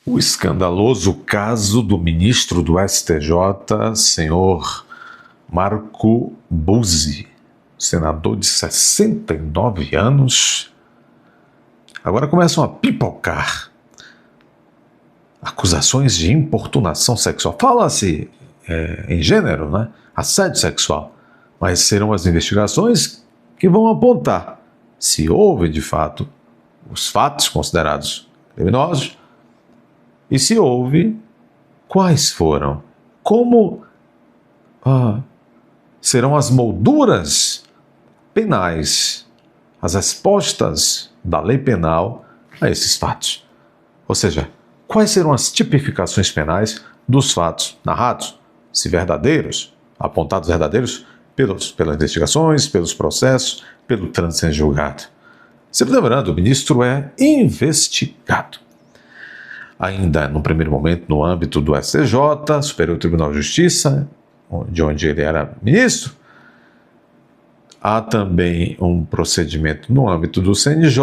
O escandaloso caso do ministro do STJ, senhor Marco Buzzi, senador de 69 anos, agora começam a pipocar acusações de importunação sexual. Fala-se em gênero, né? Assédio sexual, mas serão as investigações que vão apontar se houve, de fato, os fatos considerados criminosos e se houve, quais foram, como serão as molduras penais, as respostas da lei penal a esses fatos. Ou seja, quais serão as tipificações penais dos fatos narrados, se verdadeiros, apontados verdadeiros pelas investigações, pelos processos, pelo trânsito em julgado. Sempre lembrando, o ministro é investigado. Ainda no primeiro momento, no âmbito do STJ, Superior Tribunal de Justiça, de onde ele era ministro, há também um procedimento no âmbito do CNJ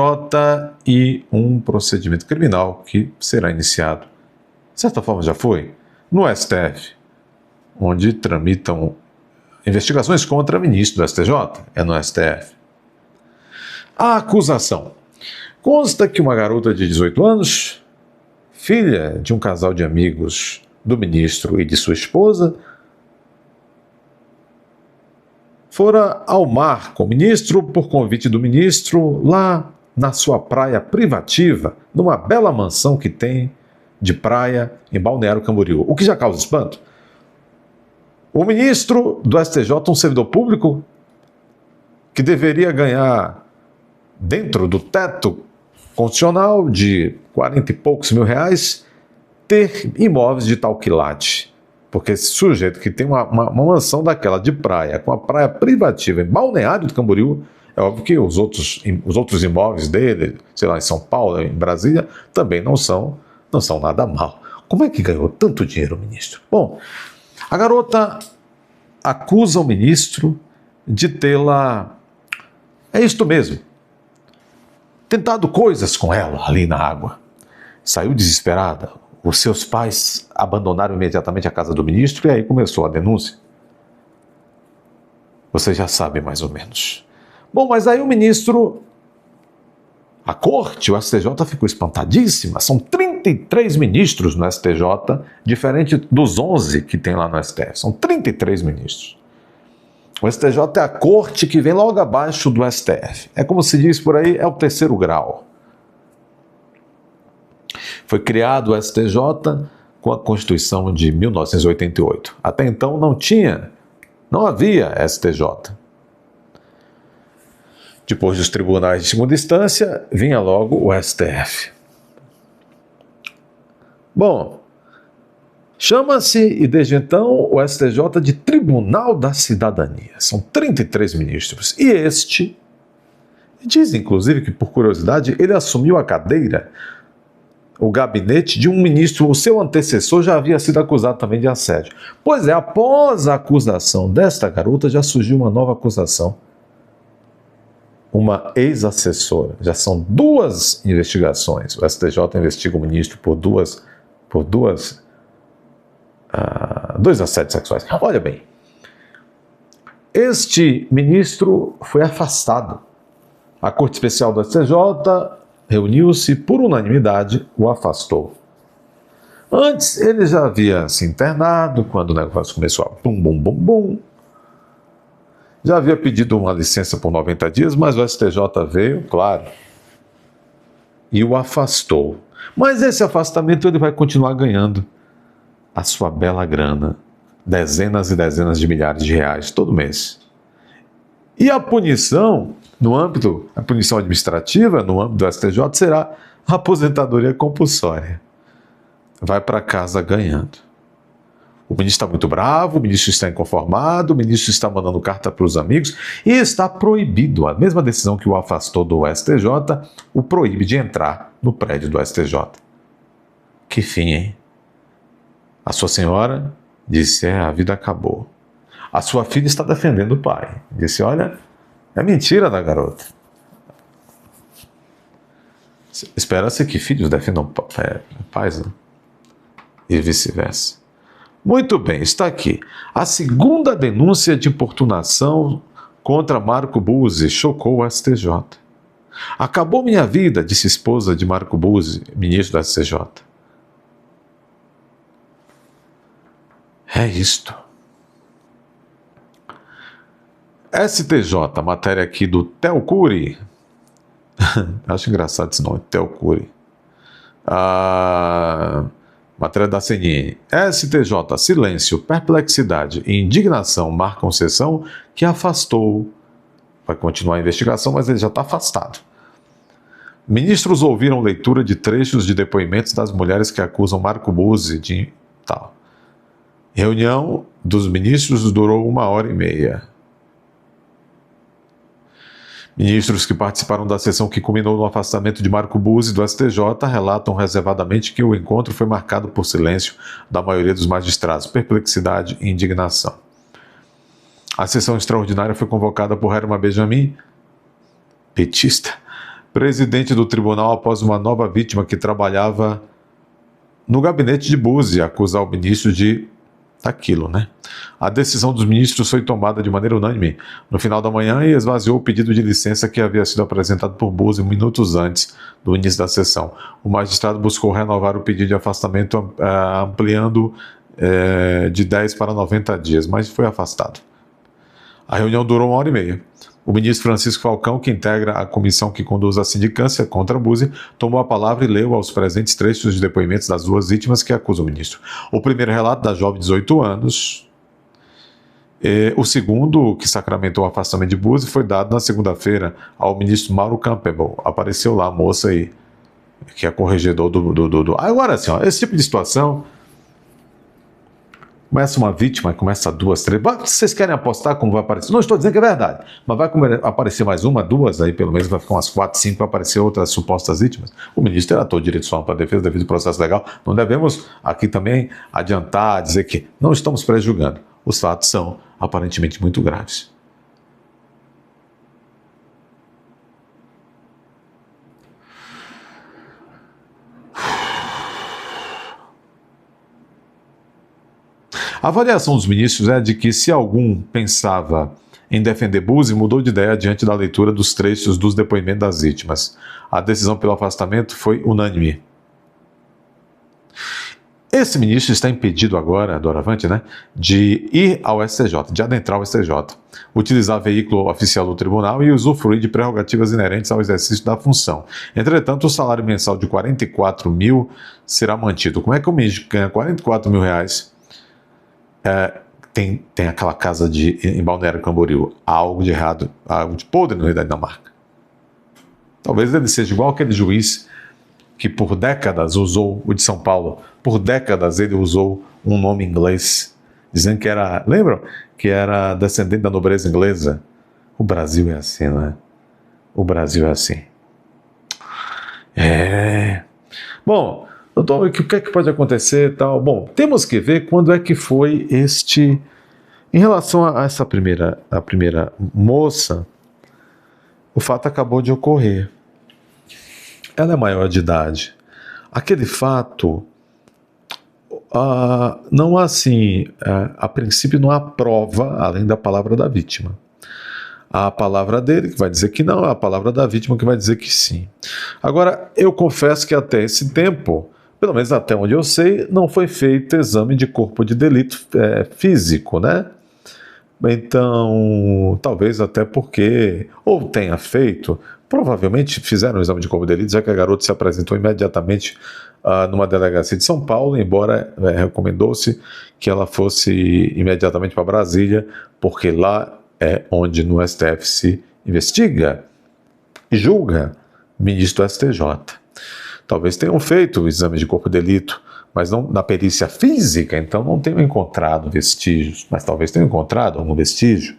e um procedimento criminal que será iniciado, de certa forma já foi, no STF, onde tramitam investigações contra ministro do STJ, é no STF. A acusação. Consta que uma garota de 18 anos, filha de um casal de amigos do ministro e de sua esposa, fora ao mar com o ministro por convite do ministro lá na sua praia privativa, numa bela mansão que tem de praia em Balneário Camboriú. O que já causa espanto? O ministro do STJ, um servidor público que deveria ganhar dentro do teto constitucional de 40 e poucos mil reais, ter imóveis de tal quilate. Porque esse sujeito que tem uma mansão daquela de praia, com a praia privativa em Balneário do Camboriú, é óbvio que os outros imóveis dele, sei lá, em São Paulo, em Brasília, também não são nada mal. Como é que ganhou tanto dinheiro o ministro? Bom, a garota acusa o ministro de tê-la, é isto mesmo, tentado coisas com ela ali na água. Saiu desesperada. Os seus pais abandonaram imediatamente a casa do ministro e aí começou a denúncia. Você já sabe mais ou menos. Bom, mas aí o ministro, a corte, o STJ ficou espantadíssima. São 33 ministros no STJ, diferente dos 11 que tem lá no STF. São 33 ministros. O STJ é a corte que vem logo abaixo do STF. É como se diz por aí, é o terceiro grau. Foi criado o STJ com a Constituição de 1988. Até então não havia STJ. Depois dos tribunais de segunda instância, vinha logo o STF. Bom, chama-se, e desde então, o STJ de Tribunal da Cidadania. São 33 ministros. E este, diz inclusive que, por curiosidade, ele assumiu a cadeira, o gabinete de um ministro, o seu antecessor já havia sido acusado também de assédio. Pois é, após a acusação desta garota, já surgiu uma nova acusação. Uma ex-assessora. Já são duas investigações. O STJ investiga o ministro por dois assédios sexuais. Olha bem, este ministro foi afastado. A Corte Especial do STJ reuniu-se por unanimidade, o afastou. Antes, ele já havia se internado, quando o negócio começou a bum. Já havia pedido uma licença por 90 dias, mas o STJ veio, claro, e o afastou. Mas esse afastamento ele vai continuar ganhando a sua bela grana, dezenas e dezenas de milhares de reais todo mês. E a punição, a punição administrativa, no âmbito do STJ, será a aposentadoria compulsória. Vai para casa ganhando. O ministro está muito bravo, o ministro está inconformado, o ministro está mandando carta para os amigos e está proibido. A mesma decisão que o afastou do STJ, o proíbe de entrar no prédio do STJ. Que fim, hein? A sua senhora disse, a vida acabou. A sua filha está defendendo o pai. Disse, olha, é mentira da garota. Espera-se que filhos defendam pais, né? e vice-versa. Muito bem, está aqui. A segunda denúncia de importunação contra Marco Buzzi chocou o STJ. Acabou minha vida, disse a esposa de Marco Buzzi, ministro do STJ. É isto. STJ, matéria aqui do Theo Cury. Acho engraçado esse nome, Theo Cury. Matéria da CNN. STJ, silêncio, perplexidade e indignação marcam sessão que afastou. Vai continuar a investigação, mas ele já está afastado. Ministros ouviram leitura de trechos de depoimentos das mulheres que acusam Marco Buzzi de tal. Reunião dos ministros durou 1h30. Ministros que participaram da sessão que culminou no afastamento de Marco Buzzi do STJ relatam reservadamente que o encontro foi marcado por silêncio da maioria dos magistrados, perplexidade e indignação. A sessão extraordinária foi convocada por Herman Benjamin, petista, presidente do tribunal, após uma nova vítima que trabalhava no gabinete de Buzzi acusar o ministro de aquilo, né? A decisão dos ministros foi tomada de maneira unânime no final da manhã e esvaziou o pedido de licença que havia sido apresentado por Buzzi minutos antes do início da sessão. O magistrado buscou renovar o pedido de afastamento, ampliando de 10 para 90 dias, mas foi afastado. A reunião durou 1h30. O ministro Francisco Falcão, que integra a comissão que conduz a sindicância contra Buzzi, tomou a palavra e leu aos presentes trechos de depoimentos das duas vítimas que acusam o ministro. O primeiro relato da jovem de 18 anos. O segundo, que sacramentou o afastamento de Buzzi, foi dado na segunda-feira ao ministro Mauro Campbell. Apareceu lá a moça aí, que é corregedor do... Agora, assim, ó, esse tipo de situação... Começa uma vítima, começa duas, três. Vocês querem apostar como vai aparecer? Não estou dizendo que é verdade, mas vai aparecer mais uma, duas, aí pelo menos vai ficar umas 4, 5, vai aparecer outras supostas vítimas. O ministro era todo direito para a defesa devido ao processo legal. Não devemos aqui também adiantar, dizer que não estamos prejulgando. Os fatos são aparentemente muito graves. A avaliação dos ministros é de que, se algum pensava em defender Buzzi, mudou de ideia diante da leitura dos trechos dos depoimentos das vítimas. A decisão pelo afastamento foi unânime. Esse ministro está impedido agora, doravante, né, de ir ao STJ, de adentrar o STJ, utilizar veículo oficial do tribunal e usufruir de prerrogativas inerentes ao exercício da função. Entretanto, o salário mensal de 44 mil será mantido. Como é que o ministro ganha 44 mil reais? Tem aquela casa em Balneário Camboriú. Há algo de errado, há algo de podre no Rio da Dinamarca. Talvez ele seja igual aquele juiz que por décadas usou, o de São Paulo, por décadas ele usou um nome inglês, dizendo que era, lembram? Que era descendente da nobreza inglesa. O Brasil é assim, né? O Brasil é assim. Bom, doutor, o que é que pode acontecer e tal? Bom, temos que ver quando é que foi este... Em relação a essa a primeira moça, o fato acabou de ocorrer. Ela é maior de idade. Aquele fato, não há assim, a princípio não há prova além da palavra da vítima. Há a palavra dele que vai dizer que não, a palavra da vítima que vai dizer que sim. Agora, eu confesso que até esse tempo, pelo menos até onde eu sei, não foi feito exame de corpo de delito físico, né? Então, talvez até porque, ou tenha feito, provavelmente fizeram o exame de corpo de delito, já que a garota se apresentou imediatamente numa delegacia de São Paulo, embora recomendou-se que ela fosse imediatamente para Brasília, porque lá é onde no STF se investiga e julga ministro do STJ. Talvez tenham feito o exame de corpo de delito, mas não na perícia física, então não tenham encontrado vestígios, mas talvez tenham encontrado algum vestígio.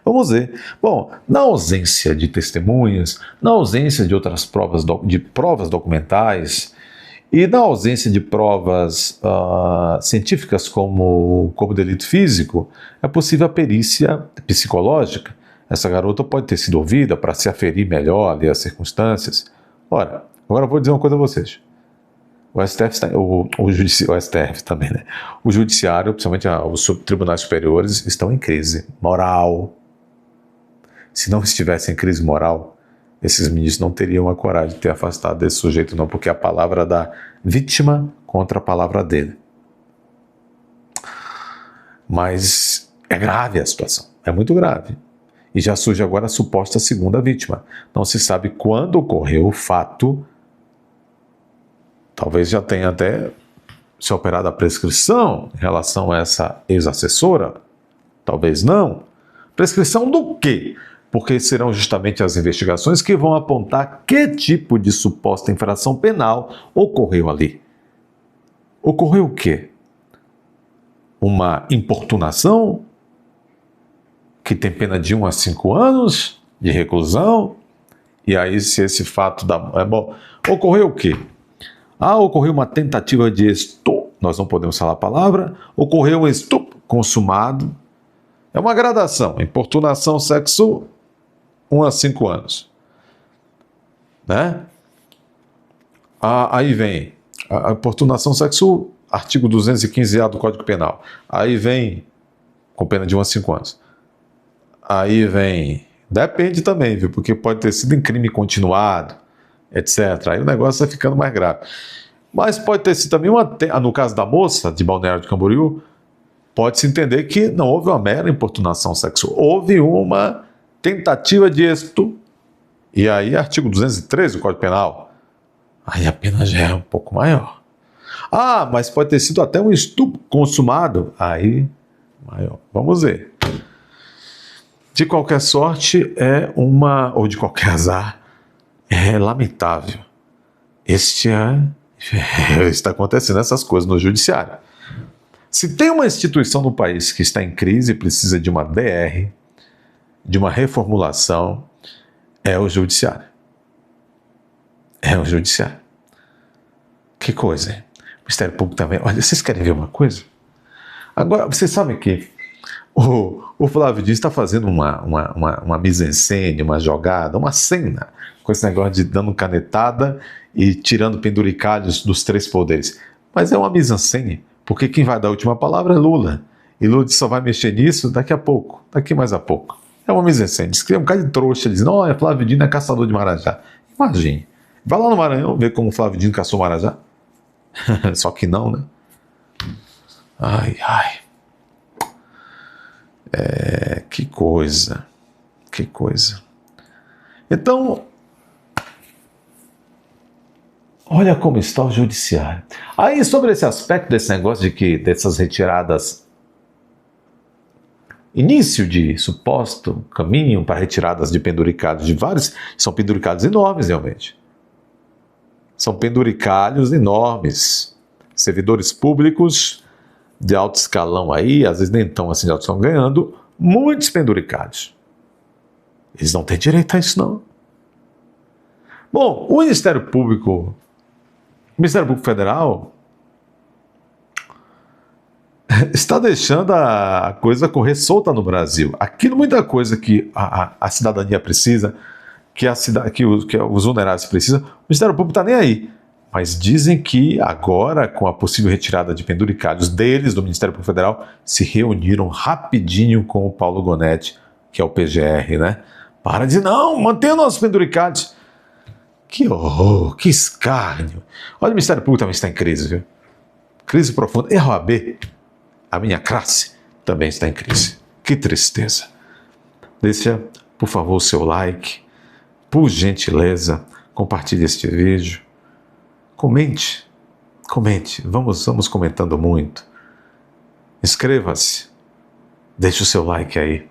Vamos ver. Bom, na ausência de testemunhas, na ausência de outras provas, provas documentais e na ausência de provas científicas como o corpo de delito físico, é possível a perícia psicológica. Essa garota pode ter sido ouvida para se aferir melhor ali as circunstâncias. Ora, agora eu vou dizer uma coisa a vocês. O STF, o STF também, né? O judiciário, principalmente os tribunais superiores, estão em crise moral. Se não estivessem em crise moral, esses ministros não teriam a coragem de ter afastado desse sujeito, não, porque é a palavra da vítima contra a palavra dele. Mas é grave a situação, é muito grave. E já surge agora a suposta segunda vítima. Não se sabe quando ocorreu o fato. Talvez já tenha até se operado a prescrição em relação a essa ex-assessora. Talvez não. Prescrição do quê? Porque serão justamente as investigações que vão apontar que tipo de suposta infração penal ocorreu ali. Ocorreu o quê? Uma importunação que tem pena de 1 a 5 anos de reclusão? E aí, se esse fato ocorreu o quê? Ocorreu uma tentativa de estupro, nós não podemos falar a palavra, ocorreu um estupro consumado. É uma gradação, importunação sexo 1 a 5 anos. Né? Aí vem a importunação sexual, artigo 215A do Código Penal. Aí vem com pena de 1 a 5 anos. Aí vem, depende também, viu? Porque pode ter sido em crime continuado, etc. Aí o negócio vai ficando mais grave. Mas pode ter sido também no caso da moça de Balneário de Camboriú, pode-se entender que não houve uma mera importunação sexual, houve uma tentativa de estupro. E aí, artigo 213 do Código Penal, aí a pena já é um pouco maior. Mas pode ter sido até um estupro consumado, aí maior. Vamos ver. De qualquer sorte, ou de qualquer azar, é lamentável. Está acontecendo essas coisas no judiciário. Se tem uma instituição no país que está em crise e precisa de uma DR, de uma reformulação, é o judiciário. É o judiciário. Que coisa, hein? O Ministério Público também. Olha, vocês querem ver uma coisa? Agora, vocês sabem que o Flávio Dino está fazendo uma mise-en-scène, uma jogada, uma cena, com esse negócio de dando canetada e tirando penduricalhos dos 3 poderes. Mas é uma mise-en-scène, porque quem vai dar a última palavra é Lula. E Lula só vai mexer nisso daqui a pouco, daqui mais a pouco. É uma mise-en-scène. Diz que é um cara de trouxa, dizendo, Flávio Dino é caçador de marajá. Imagine. Vai lá no Maranhão ver como o Flávio Dino caçou marajá. Só que não, né? Ai. Que coisa. Então, olha como está o judiciário. Aí, sobre esse aspecto desse negócio dessas retiradas, início de suposto caminho para retiradas de penduricalhos de vários, são penduricalhos enormes realmente. São penduricalhos enormes. Servidores públicos de alto escalão aí, às vezes nem tão assim de alto escalão, ganhando muitos penduricalhos. Eles não têm direito a isso, não. Bom, o Ministério Público Federal está deixando a coisa correr solta no Brasil. Aquilo, muita coisa que a cidadania precisa, que os vulneráveis precisam, o Ministério Público está nem aí. Mas dizem que agora, com a possível retirada de penduricalhos deles, do Ministério Público Federal, se reuniram rapidinho com o Paulo Gonetti, que é o PGR, né? Para de não, mantenha nossos penduricalhos. Que horror, que escárnio. Olha, o Ministério Público também está em crise, viu? Crise profunda. E a OAB, a minha classe, também está em crise. Que tristeza. Deixa, por favor, o seu like. Por gentileza, compartilhe este vídeo. Comente. Vamos comentando muito. Inscreva-se. Deixe o seu like aí.